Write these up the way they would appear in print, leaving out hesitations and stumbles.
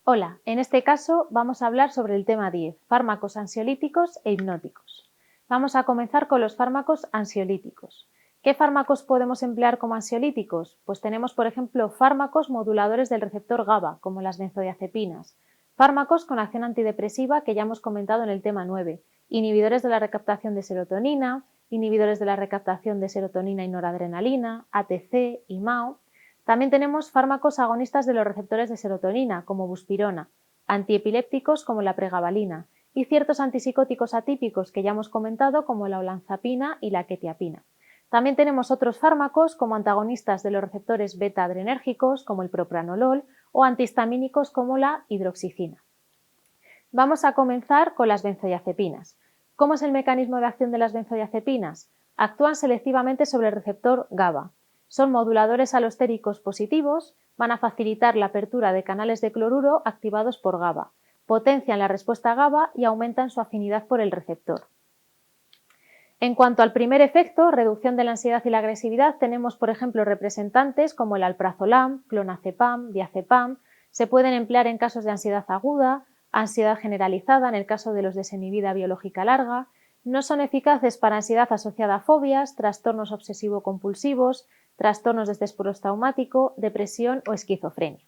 Hola, en este caso vamos a hablar sobre el tema 10, fármacos ansiolíticos e hipnóticos. Vamos a comenzar con los fármacos ansiolíticos. ¿Qué fármacos podemos emplear como ansiolíticos? Pues tenemos, por ejemplo, fármacos moduladores del receptor GABA, como las benzodiazepinas, fármacos con acción antidepresiva que ya hemos comentado en el tema 9, inhibidores de la recaptación de serotonina, inhibidores de la recaptación de serotonina y noradrenalina, ATC y MAO. También tenemos fármacos agonistas de los receptores de serotonina, como buspirona, antiepilépticos como la pregabalina y ciertos antipsicóticos atípicos que ya hemos comentado, como la olanzapina y la quetiapina. También tenemos otros fármacos como antagonistas de los receptores beta-adrenérgicos, como el propranolol, o antihistamínicos como la hidroxicina. Vamos a comenzar con las benzodiazepinas. ¿Cómo es el mecanismo de acción de las benzodiazepinas? Actúan selectivamente sobre el receptor GABA. Son moduladores alostéricos positivos, van a facilitar la apertura de canales de cloruro activados por GABA, potencian la respuesta GABA y aumentan su afinidad por el receptor. En cuanto al primer efecto, reducción de la ansiedad y la agresividad, tenemos por ejemplo representantes como el alprazolam, clonazepam, diazepam. Se pueden emplear en casos de ansiedad aguda, ansiedad generalizada en el caso de los de semivida biológica larga. No son eficaces para ansiedad asociada a fobias, trastornos obsesivo-compulsivos, trastornos de estrés postraumático, depresión o esquizofrenia.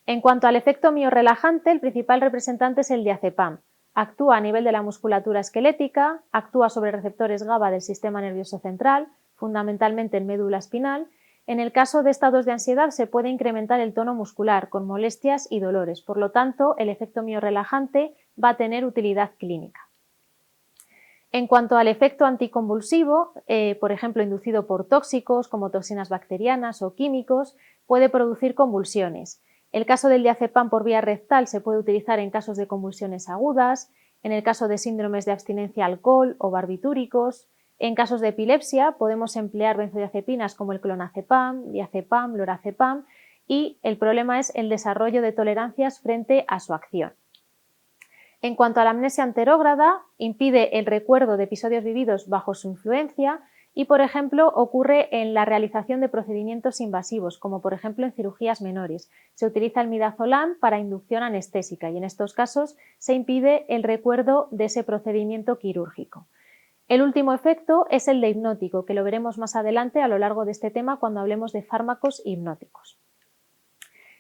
En cuanto al efecto miorrelajante, el principal representante es el diazepam. Actúa a nivel de la musculatura esquelética, actúa sobre receptores GABA del sistema nervioso central, fundamentalmente en médula espinal. En el caso de estados de ansiedad se puede incrementar el tono muscular con molestias y dolores, por lo tanto el efecto miorrelajante va a tener utilidad clínica. En cuanto al efecto anticonvulsivo, por ejemplo inducido por tóxicos como toxinas bacterianas o químicos, puede producir convulsiones. El caso del diazepam por vía rectal se puede utilizar en casos de convulsiones agudas, en el caso de síndromes de abstinencia al alcohol o barbitúricos. En casos de epilepsia podemos emplear benzodiazepinas como el clonazepam, diazepam, lorazepam y el problema es el desarrollo de tolerancias frente a su acción. En cuanto a la amnesia anterógrada, impide el recuerdo de episodios vividos bajo su influencia y, por ejemplo, ocurre en la realización de procedimientos invasivos, como por ejemplo en cirugías menores. Se utiliza el midazolam para inducción anestésica y en estos casos se impide el recuerdo de ese procedimiento quirúrgico. El último efecto es el de hipnótico, que lo veremos más adelante a lo largo de este tema cuando hablemos de fármacos hipnóticos.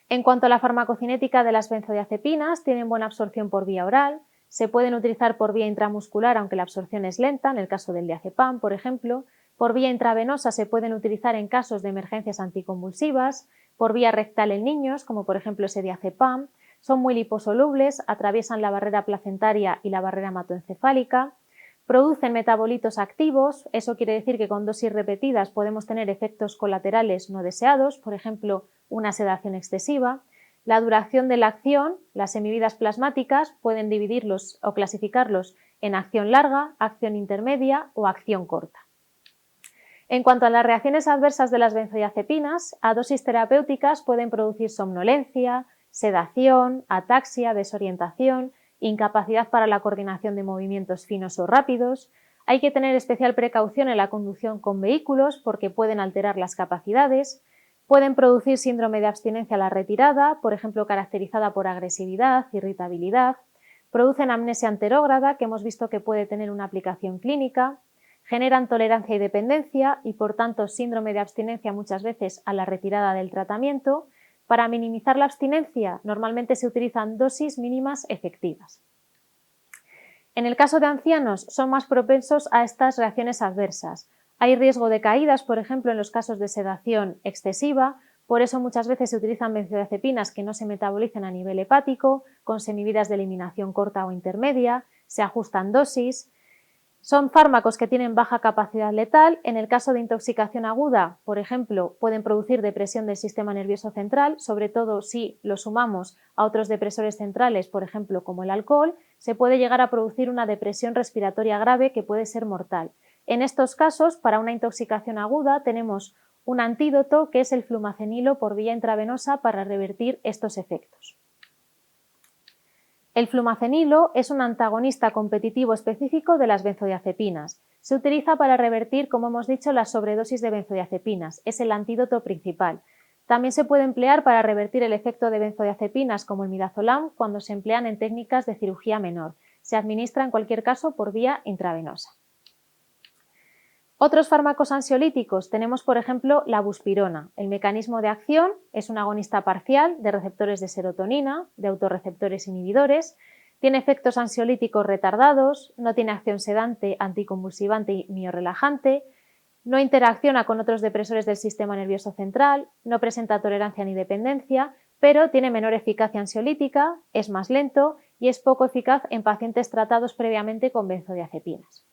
En cuanto a la farmacocinética de las benzodiazepinas, tienen buena absorción por vía oral, se pueden utilizar por vía intramuscular aunque la absorción es lenta, en el caso del diazepam, por ejemplo. Por vía intravenosa se pueden utilizar en casos de emergencias anticonvulsivas, por vía rectal en niños, como por ejemplo ese diazepam. Son muy liposolubles, atraviesan la barrera placentaria y la barrera hematoencefálica. Producen metabolitos activos, eso quiere decir que con dosis repetidas podemos tener efectos colaterales no deseados, por ejemplo, una sedación excesiva. La duración de la acción, las semividas plasmáticas, pueden dividirlos o clasificarlos en acción larga, acción intermedia o acción corta. En cuanto a las reacciones adversas de las benzodiazepinas, a dosis terapéuticas pueden producir somnolencia, sedación, ataxia, desorientación, incapacidad para la coordinación de movimientos finos o rápidos. Hay que tener especial precaución en la conducción con vehículos porque pueden alterar las capacidades. Pueden producir síndrome de abstinencia a la retirada, por ejemplo caracterizada por agresividad, irritabilidad. Producen amnesia anterógrada, que hemos visto que puede tener una aplicación clínica. Generan tolerancia y dependencia y por tanto síndrome de abstinencia muchas veces a la retirada del tratamiento. Para minimizar la abstinencia normalmente se utilizan dosis mínimas efectivas. En el caso de ancianos son más propensos a estas reacciones adversas. Hay riesgo de caídas, por ejemplo, en los casos de sedación excesiva, por eso muchas veces se utilizan benzodiazepinas que no se metabolicen a nivel hepático, con semividas de eliminación corta o intermedia, se ajustan dosis. Son fármacos que tienen baja capacidad letal. En el caso de intoxicación aguda, por ejemplo, pueden producir depresión del sistema nervioso central, sobre todo si lo sumamos a otros depresores centrales, por ejemplo, como el alcohol, se puede llegar a producir una depresión respiratoria grave que puede ser mortal. En estos casos, para una intoxicación aguda, tenemos un antídoto que es el flumacenilo por vía intravenosa para revertir estos efectos. El flumacenilo es un antagonista competitivo específico de las benzodiazepinas. Se utiliza para revertir, como hemos dicho, la sobredosis de benzodiazepinas. Es el antídoto principal. También se puede emplear para revertir el efecto de benzodiazepinas como el midazolam cuando se emplean en técnicas de cirugía menor. Se administra en cualquier caso por vía intravenosa. Otros fármacos ansiolíticos tenemos, por ejemplo, la buspirona. El mecanismo de acción es un agonista parcial de receptores de serotonina, de autorreceptores inhibidores, tiene efectos ansiolíticos retardados, no tiene acción sedante, anticonvulsivante y miorelajante, no interacciona con otros depresores del sistema nervioso central, no presenta tolerancia ni dependencia, pero tiene menor eficacia ansiolítica, es más lento y es poco eficaz en pacientes tratados previamente con benzodiazepinas.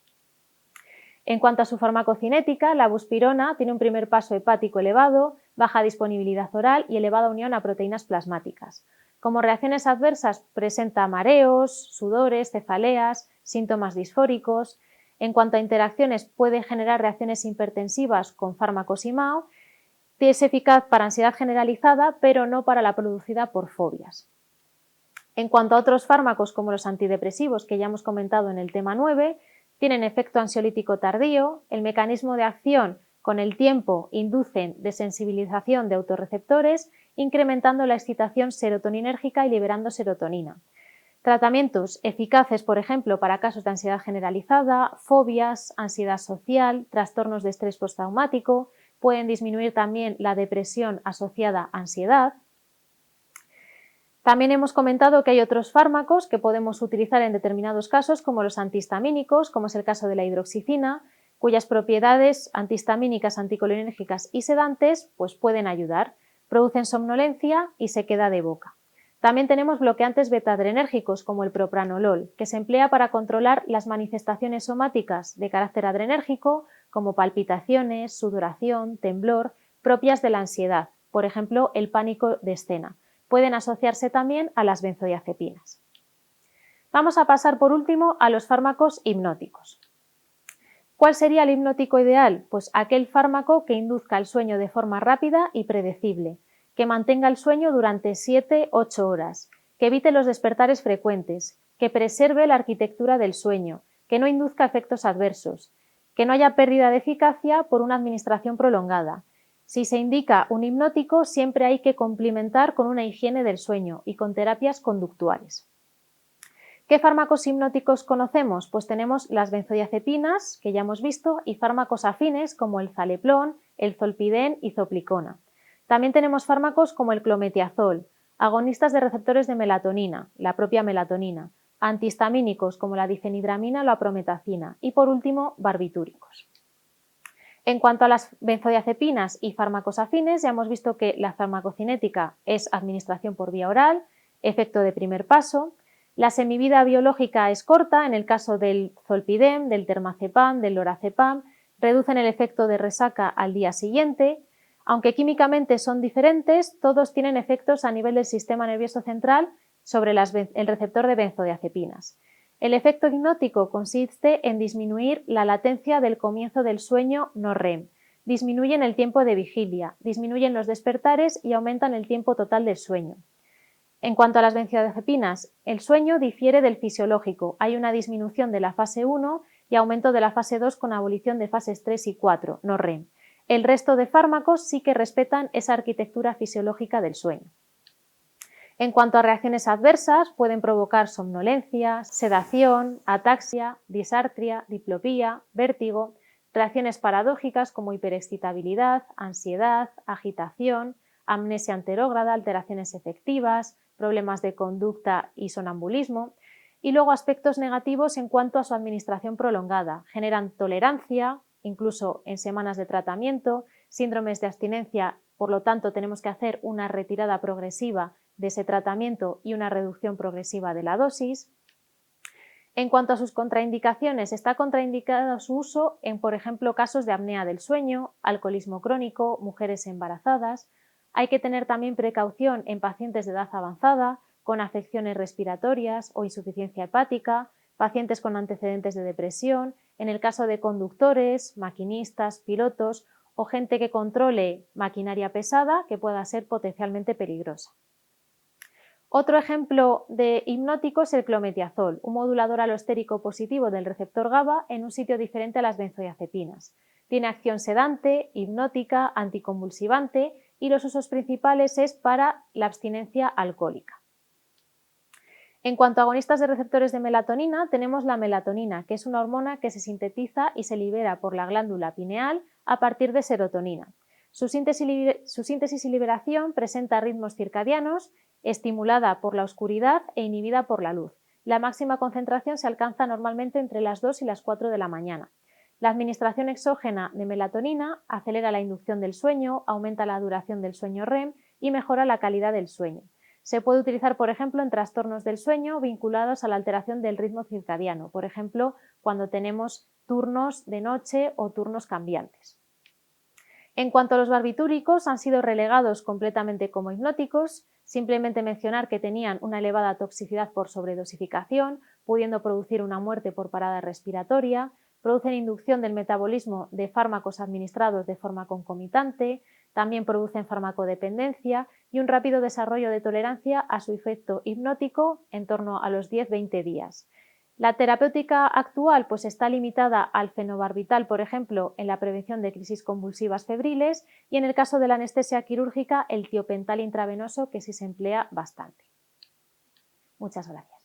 En cuanto a su farmacocinética, la buspirona tiene un primer paso hepático elevado, baja disponibilidad oral y elevada unión a proteínas plasmáticas. Como reacciones adversas presenta mareos, sudores, cefaleas, síntomas disfóricos. En cuanto a interacciones, puede generar reacciones hipertensivas con fármacos IMAO. Es eficaz para ansiedad generalizada, pero no para la producida por fobias. En cuanto a otros fármacos como los antidepresivos que ya hemos comentado en el tema 9, tienen efecto ansiolítico tardío, el mecanismo de acción con el tiempo inducen desensibilización de autorreceptores, incrementando la excitación serotoninérgica y liberando serotonina. Tratamientos eficaces, por ejemplo, para casos de ansiedad generalizada, fobias, ansiedad social, trastornos de estrés postraumático, pueden disminuir también la depresión asociada a ansiedad. También hemos comentado que hay otros fármacos que podemos utilizar en determinados casos, como los antihistamínicos, como es el caso de la hidroxicina, cuyas propiedades antihistamínicas, anticolinérgicas y sedantes pues pueden ayudar. Producen somnolencia y sequedad de boca. También tenemos bloqueantes beta-adrenérgicos, como el propranolol, que se emplea para controlar las manifestaciones somáticas de carácter adrenérgico, como palpitaciones, sudoración, temblor, propias de la ansiedad, por ejemplo, el pánico de escena. Pueden asociarse también a las benzodiazepinas. Vamos a pasar por último a los fármacos hipnóticos. ¿Cuál sería el hipnótico ideal? Pues aquel fármaco que induzca el sueño de forma rápida y predecible, que mantenga el sueño durante 7-8 horas, que evite los despertares frecuentes, que preserve la arquitectura del sueño, que no induzca efectos adversos, que no haya pérdida de eficacia por una administración prolongada. Si se indica un hipnótico, siempre hay que complementar con una higiene del sueño y con terapias conductuales. ¿Qué fármacos hipnóticos conocemos? Pues tenemos las benzodiazepinas, que ya hemos visto, y fármacos afines como el zaleplón, el zolpidem y zoplicona. También tenemos fármacos como el clometiazol, agonistas de receptores de melatonina, la propia melatonina, antihistamínicos como la difenhidramina o la prometacina y, por último, barbitúricos. En cuanto a las benzodiazepinas y fármacos afines, ya hemos visto que la farmacocinética es administración por vía oral, efecto de primer paso. La semivida biológica es corta, en el caso del zolpidem, del termazepam, del lorazepam, reducen el efecto de resaca al día siguiente. Aunque químicamente son diferentes, todos tienen efectos a nivel del sistema nervioso central sobre el receptor de benzodiazepinas. El efecto hipnótico consiste en disminuir la latencia del comienzo del sueño no REM, disminuyen el tiempo de vigilia, disminuyen los despertares y aumentan el tiempo total del sueño. En cuanto a las benzodiazepinas, el sueño difiere del fisiológico, hay una disminución de la fase 1 y aumento de la fase 2 con abolición de fases 3 y 4, no REM. El resto de fármacos sí que respetan esa arquitectura fisiológica del sueño. En cuanto a reacciones adversas, pueden provocar somnolencia, sedación, ataxia, disartria, diplopía, vértigo, reacciones paradójicas como hiperexcitabilidad, ansiedad, agitación, amnesia anterógrada, alteraciones efectivas, problemas de conducta y sonambulismo, y luego aspectos negativos en cuanto a su administración prolongada. Generan tolerancia, incluso en semanas de tratamiento, síndromes de abstinencia, por lo tanto tenemos que hacer una retirada progresiva de ese tratamiento y una reducción progresiva de la dosis. En cuanto a sus contraindicaciones, está contraindicado su uso en, por ejemplo, casos de apnea del sueño, alcoholismo crónico, mujeres embarazadas. Hay que tener también precaución en pacientes de edad avanzada, con afecciones respiratorias o insuficiencia hepática, pacientes con antecedentes de depresión, en el caso de conductores, maquinistas, pilotos o gente que controle maquinaria pesada que pueda ser potencialmente peligrosa. Otro ejemplo de hipnótico es el clometiazol, un modulador alostérico positivo del receptor GABA en un sitio diferente a las benzodiazepinas. Tiene acción sedante, hipnótica, anticonvulsivante y los usos principales es para la abstinencia alcohólica. En cuanto a agonistas de receptores de melatonina, tenemos la melatonina, que es una hormona que se sintetiza y se libera por la glándula pineal a partir de serotonina. Su síntesis y liberación presenta ritmos circadianos, estimulada por la oscuridad e inhibida por la luz. La máxima concentración se alcanza normalmente entre las 2 y las 4 de la mañana. La administración exógena de melatonina acelera la inducción del sueño, aumenta la duración del sueño REM y mejora la calidad del sueño. Se puede utilizar, por ejemplo, en trastornos del sueño vinculados a la alteración del ritmo circadiano, por ejemplo, cuando tenemos turnos de noche o turnos cambiantes. En cuanto a los barbitúricos, han sido relegados completamente como hipnóticos, simplemente mencionar que tenían una elevada toxicidad por sobredosificación, pudiendo producir una muerte por parada respiratoria, producen inducción del metabolismo de fármacos administrados de forma concomitante, también producen farmacodependencia y un rápido desarrollo de tolerancia a su efecto hipnótico en torno a los 10-20 días. La terapéutica actual pues está limitada al fenobarbital, por ejemplo, en la prevención de crisis convulsivas febriles y en el caso de la anestesia quirúrgica el tiopental intravenoso, que sí se emplea bastante. Muchas gracias.